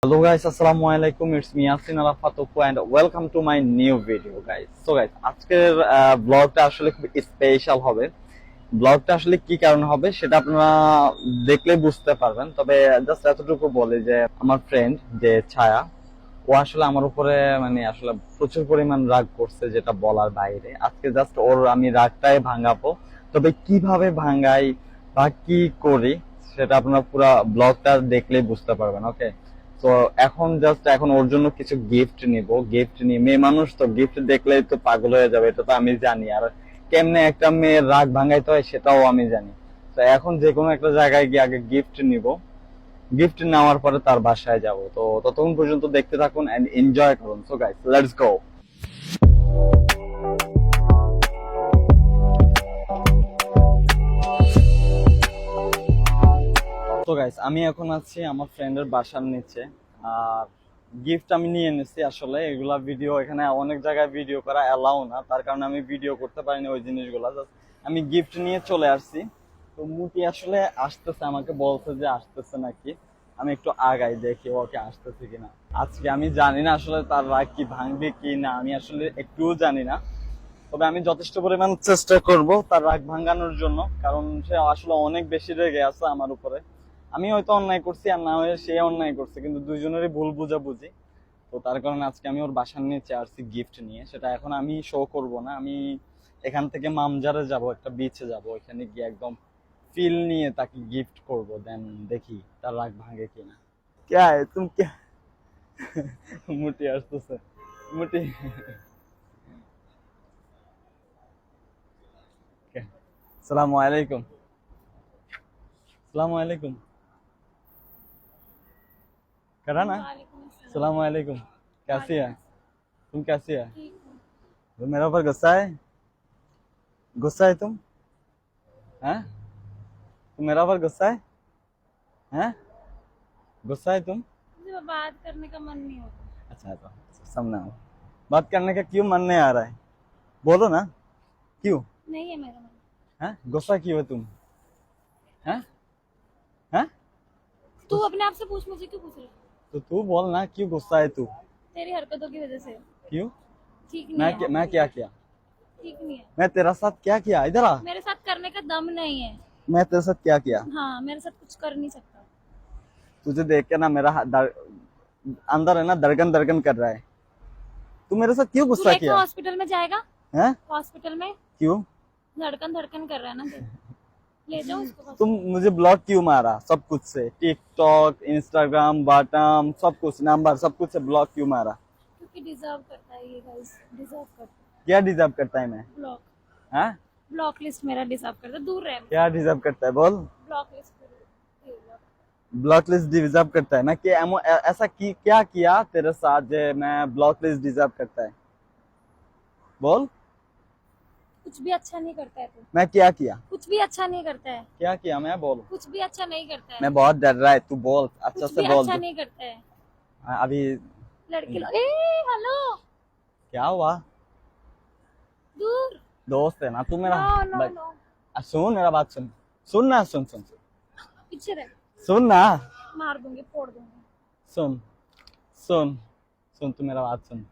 Hello guys, assalamu alaikum. It's me Yasin Alafatopo and welcome to my new video guys. So guys, আজকের ব্লগটা আসলে খুব special হবে। ব্লগটা আসলে কি কারণে হবে সেটা আপনারা দেখলে বুঝতে পারবেন। তবে জাস্ট এতটুকু বলি যে আমার ফ্রেন্ড যে ছায়া, ও আসলে আমার উপরে মানে আসলে প্রচুর পরিমাণ রাগ করছে, যেটা বলার বাইরে। আজকে জাস্ট ওর আমি রাগটাই ভাঙাবো। তবে কিভাবে ভাঙাই বা কি করি সেটা আপনারা পুরো ব্লগটা দেখলেই বুঝতে পারবেন। ওকে, তো এখন ওর জন্য কিছু গিফট নিব। গিফট নিয়ে মেয়ে মানুষ তো গিফট দেখলেই তো পাগল হয়ে যাবে, এটা তো আমি জানি। আর কেমনে একটা মেয়ের রাগ ভাঙাইতে হয় সেটাও আমি জানি। তো এখন যে কোনো একটা জায়গায় গিয়ে আগে গিফট নিব। গিফট নেওয়ার পরে তার বাসায় যাব। তো ততক্ষণ পর্যন্ত দেখতে থাকুন এন্ড এনজয় করুন। So guys, let's go. তো গাইস, আমি এখন আছি আমার ফ্রেন্ডের বাসার নিচে। আর গিফট আমি নিয়ে এনেছি। আসলে এগুলা ভিডিও, এখানে অনেক জায়গায় ভিডিও করা এলাও না, তার কারণে আমি ভিডিও করতে পারিনি ওই জিনিসগুলা। জাস্ট আমি গিফট নিয়ে চলে আসছি। তো মুটি আসলে আসতেছে, আমাকে বলছে যে আসতেছে নাকি। আমি একটু আগাই দেখি ওকে আসতেছে কিনা। আজকে আমি জানি না আসলে তার রাগ কি ভাঙবে কি না, আমি আসলে একটুও জানি না। তবে আমি যথেষ্ট পরিমাণ চেষ্টা করব তার রাগ ভাঙানোর জন্য, কারণ সে আসলে অনেক বেশি রেগে আছে আমার উপরে। আমি হয়তো অন্যায় করছি আর না হয়ে সে অন্যায় করছে, কিন্তু দুইজনেরই ভুল বুঝাবুঝি। তো তার কারণে আজকে আমি ওর বাসার নিচে আসছি গিফট নিয়ে। সেটা এখন আমি শো করব না। আমি এখান থেকে মামজারে যাব, একটা বিচে যাব, ওইখানে গিয়ে একদম ফিল নিয়ে তাকে গিফট করব। দেন দেখি তার রাগ ভাঙে কিনা। क्या है तुम क्या মুটি আসতেছে, মুটি। আসসালামু আলাইকুম। আসসালামু আলাইকুম। करा ना। अस्सलाम वालेकुम। कैसी है तुम, कैसी है? तो मेरा ऊपर गुस्सा है? गुस्सा है तुम? हैं? तुम मेरा ऊपर गुस्सा है? हैं? गुस्सा है तुम? मुझे बात करने का मन नहीं होता। अच्छा तो समझा। बात करने का क्यों मन नहीं आ रहा है? बोलो ना, क्यों? नहीं है मेरा मन। हैं? गुस्सा क्यों है तुम? हैं? हैं? तू अपने आप से पूछ, मुझे क्यों पूछ रही है? तो तू बोल ना, क्यों गुस्सा है तू? तेरी हरकतों की वजह से। क्यों? ठीक नहीं है। मैं क्या किया? ठीक नहीं है। मैं तेरा साथ क्या किया? इधर आ। मेरे साथ करने का दम नहीं है। मैं तेरे साथ क्या किया? हाँ, मेरे साथ कुछ कर नहीं सकता। तुझे देख के ना मेरा अंदर है ना धड़कन धड़कन कर रहा है। तू मेरे साथ क्यों तू गुस्सा लेके किया? हॉस्पिटल में जाएगा? हैं? हॉस्पिटल में क्यों? धड़कन धड़कन कर रहा है ना तेरे। ले जाओ उसको तुम मुझे ब्लॉक क्यों मारा? सब कुछ से, टिकटॉक, इंस्टाग्राम, बाटम, सब कुछ, नंबर सब कुछ से ब्लॉक क्यों मारा? क्योंकि डिजर्व करता है ये गाइस, डिजर्व करता क्या डिजर्व करता है मैं? है। ब्लॉक हैं? ब्लॉक लिस्ट मेरा डिजर्व करता है। दूर रह। क्या डिजर्व करता है बोल? Block list block list deserve करता है? मैं क्या ऐसा क्या किया तेरे साथ जो मैं ब्लॉक लिस्ट डिजर्व करता है? बोल। कुछ भी अच्छा नहीं करता है तू। मैं क्या किया? कुछ भी अच्छा नहीं करता है। क्या किया मैं? बोल। कुछ भी अच्छा नहीं करता है। मैं बहुत डर रहा है, तू बोल, अच्छा कुछ से भी बोल अच्छा तू। नहीं करता है। अभी लड़के लोग ए हेलो क्या हुआ? दूर। दोस्त है ना तू मेरा। नो नो भाई, नो सुन मेरा बात, सुन सुन ना, सुन सुन सुन, पीछे रह। सुन ना, मार दूंगी, फोड़ दूंगी। सुन सुन सुन, तू मेरा बात सुन।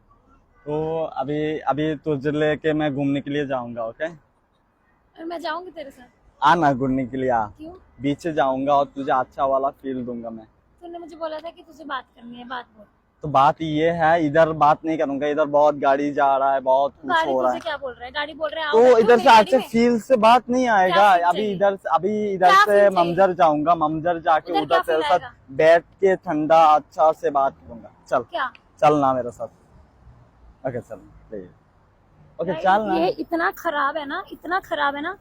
तो अभी अभी तुझे लेके मैं घूमने के लिए जाऊंगा। ओके, और मैं जाऊंगी तेरे साथ। आना घूमने के लिए, आ। क्यों? बीच से जाऊंगा और तुझे अच्छा वाला फील दूंगा मैं। तूने मुझे बोला था कि तुझे बात करनी है, बात बोल। तो बात ये है, इधर बात नहीं करूंगा, इधर बहुत गाड़ी जा रहा है, बहुत कुछ गाड़ी हो रहा तुझे है। क्या बोल रहा है? गाड़ी बोल रहा है आओ तो बैठो इधर मेरी से गाड़ी अच्छे में। फील से बात नहीं आएगा। क्या feel अभी चाहिए? इधर क्या से feel चाहिए? ममजर जाऊंगा, ममजर जाके उधर उधर क्या तेरे feel साथ आएगा? बैठ के ठंडा अच्छा से बात करूंगा। चल क्या? चल ना मेरे साथ। ओके चल, प्लीज। ओके भाई, चल ना। ये इतना खराब है ना, इतना खराब है ना।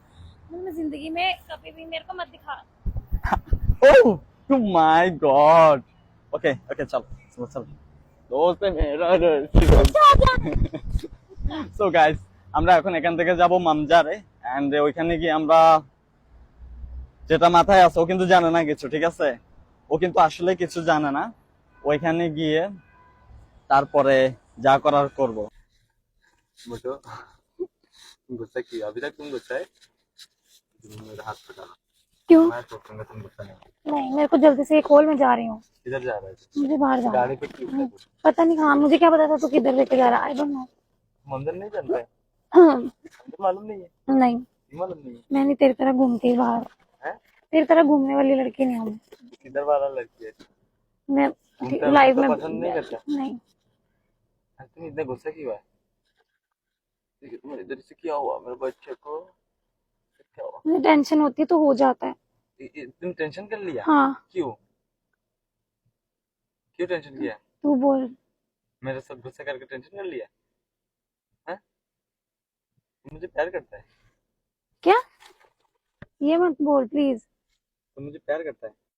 मैं जिंदगी में कभी भी मेरे को मत दिखा। Oh my God. Okay okay चल चल चल, दोस्त है मेरा। সো গাইস, আমরা এখন এখান থেকে যাব মামজারে এন্ড ওইখানে গিয়ে আমরা, যেটা মাথায় আছে ও কিন্তু জানে না কিছু, ঠিক আছে? ও কিন্তু আসলে কিছু জানে না। ওইখানে গিয়ে তারপরে যা করার করব। मोटो गुस्सा किया अभी तक तुम गुस्सा है। तुमने मेरा हाथ पकड़ा क्यों? मैं सोचूंगा तुम गुस्सा नहीं। नहीं, मेरे को जल्दी से खोल, मैं जा रही हूँ। किधर जा रहा है? मुझे बाहर जाना गाड़ी है। पे क्यों है? पता नहीं, हाँ मुझे क्या पता था तू किधर लेके जा रहा है, आई डोंट नो। मंदिर नहीं जानता है? मंदिर मालूम नहीं है? नहीं, नहीं मालूम नहीं है? मैं नहीं तेरी तरह घूमती बाहर। हैं? तेरी तरह घूमने वाली लड़की नहीं हूँ किधर वाला लड़की है? मैं। घूमता लाइफ घूमता में पसंद नहीं करता? नहीं। तुम इतने गुस्सा क्यों है? ठीक है, तुम्हारे इधर से क्या हुआ मेरे बच्चे को? क्या हुआ? मुझे टेंशन होती है तो हो जाता है। तुम टेंशन कर लिया? हाँ। क्यों? क्यों टेंशन किया? तू बोल। मेरे साथ गुस्सा करके टेंशन कर लिया? हैं? तुम मुझे प्यार करता है? क्या? ये मत बोल प्लीज। तुम मुझे प्यार करता है?